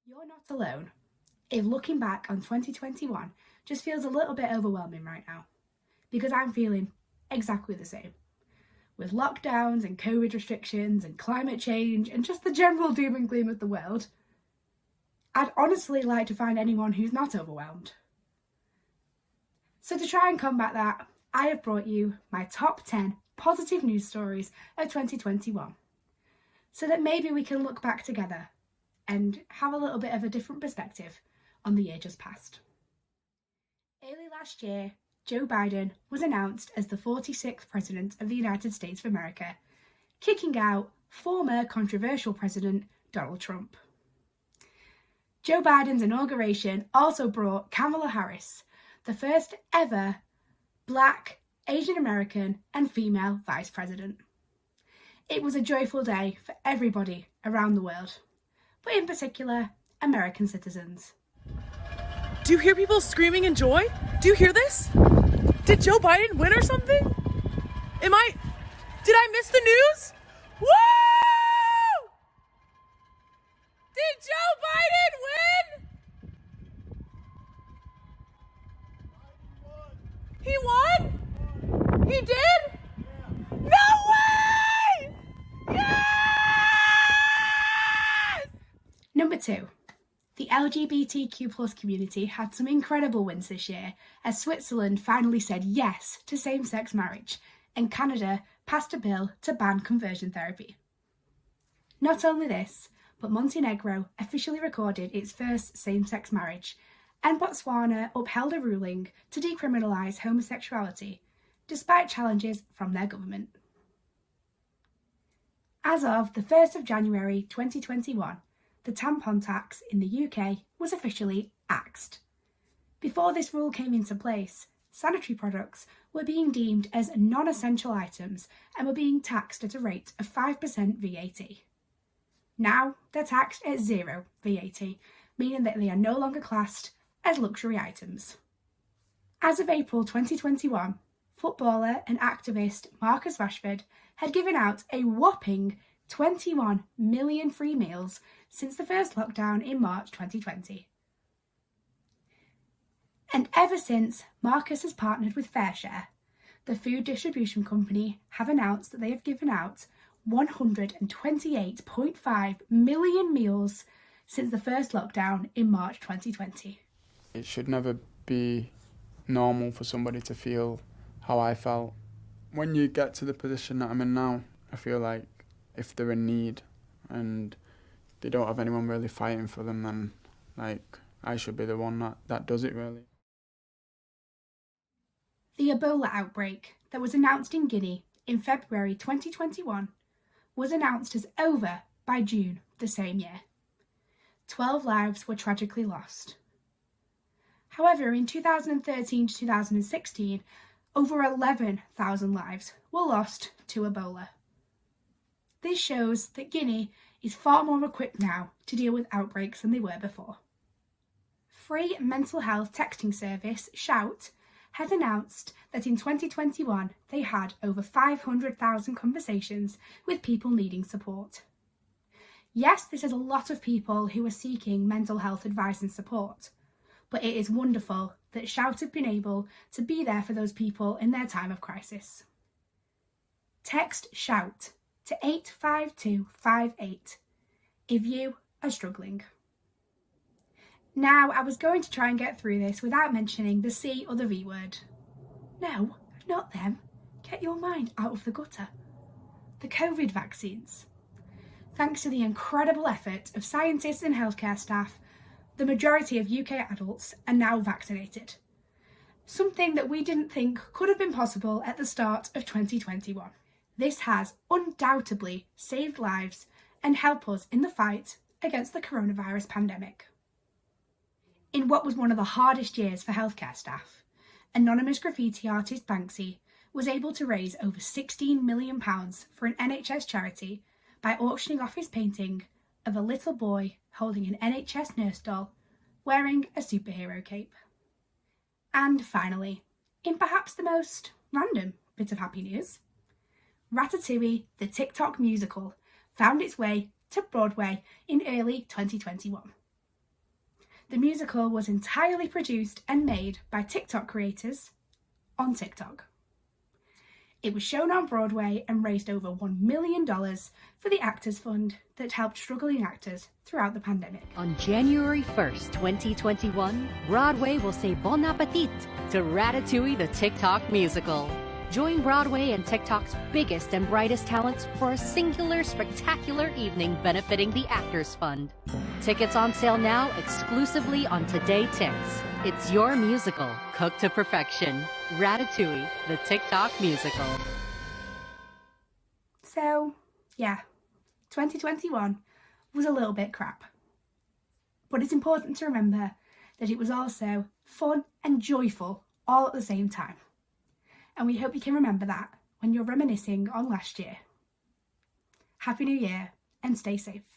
You're not alone. If looking back on 2021 just feels a little bit overwhelming right now, because I'm feeling exactly the same. With lockdowns and COVID restrictions and climate change and just the general doom and gloom of the world, I'd honestly like to find anyone who's not overwhelmed. So to try and combat that, I have brought you my top 10 positive news stories of 2021, so that maybe we can look back together and have a little bit of a different perspective on the year just past. Early last year, Joe Biden was announced as the 46th President of the United States of America, kicking out former controversial President Donald Trump. Joe Biden's inauguration also brought Kamala Harris, the first ever Black, Asian American, and female Vice President. It was a joyful day for everybody around the world, but in particular, American citizens. Do you hear people screaming in joy? Do you hear this? Did Joe Biden win or something? Did I miss the news? Woo! Did Joe Biden win? He won? He did? No way! Yes! Number 2. The LGBTQ+ community had some incredible wins this year as Switzerland finally said yes to same-sex marriage and Canada passed a bill to ban conversion therapy. Not only this, but Montenegro officially recorded its first same-sex marriage and Botswana upheld a ruling to decriminalise homosexuality despite challenges from their government. As of the 1st of January 2021, the tampon tax in the UK was officially axed. Before this rule came into place, sanitary products were being deemed as non-essential items and were being taxed at a rate of 5% VAT. Now they're taxed at 0 VAT, meaning that they are no longer classed as luxury items. As of April 2021, footballer and activist Marcus Rashford had given out a whopping 21 million free meals since the first lockdown in March 2020. And ever since Marcus has partnered with FareShare, the food distribution company have announced that they have given out 128.5 million meals since the first lockdown in March 2020. It should never be normal for somebody to feel how I felt. When you get to the position that I'm in now, I feel like if they're in need and they don't have anyone really fighting for them, then I should be the one that does it really. The Ebola outbreak that was announced in Guinea in February 2021 was announced as over by June the same year. 12 lives were tragically lost. However, in 2013 to 2016, over 11,000 lives were lost to Ebola. This shows that Guinea is far more equipped now to deal with outbreaks than they were before. Free mental health texting service Shout has announced that in 2021 they had over 500,000 conversations with people needing support. Yes, this is a lot of people who are seeking mental health advice and support, but it is wonderful that Shout have been able to be there for those people in their time of crisis. Text Shout to 85258 if you are struggling. Now, I was going to try and get through this without mentioning the C or the V word. No, not them. Get your mind out of the gutter. The COVID vaccines. Thanks to the incredible effort of scientists and healthcare staff, the majority of UK adults are now vaccinated. Something that we didn't think could have been possible at the start of 2021. This has undoubtedly saved lives and helped us in the fight against the coronavirus pandemic. In what was one of the hardest years for healthcare staff, anonymous graffiti artist Banksy was able to raise over £16 million for an NHS charity by auctioning off his painting of a little boy holding an NHS nurse doll wearing a superhero cape. And finally, in perhaps the most random bit of happy news, Ratatouille, the TikTok musical, found its way to Broadway in early 2021. The musical was entirely produced and made by TikTok creators on TikTok. It was shown on Broadway and raised over $1 million for the Actors Fund that helped struggling actors throughout the pandemic. On January 1st, 2021, Broadway will say bon appetit to Ratatouille the TikTok musical. Join Broadway and TikTok's biggest and brightest talents for a singular, spectacular evening benefiting the Actors Fund. Tickets on sale now exclusively on Today Tix. It's your musical, cooked to perfection. Ratatouille, the TikTok musical. So, yeah, 2021 was a little bit crap. But it's important to remember that it was also fun and joyful all at the same time. And we hope you can remember that when you're reminiscing on last year. Happy New Year and stay safe.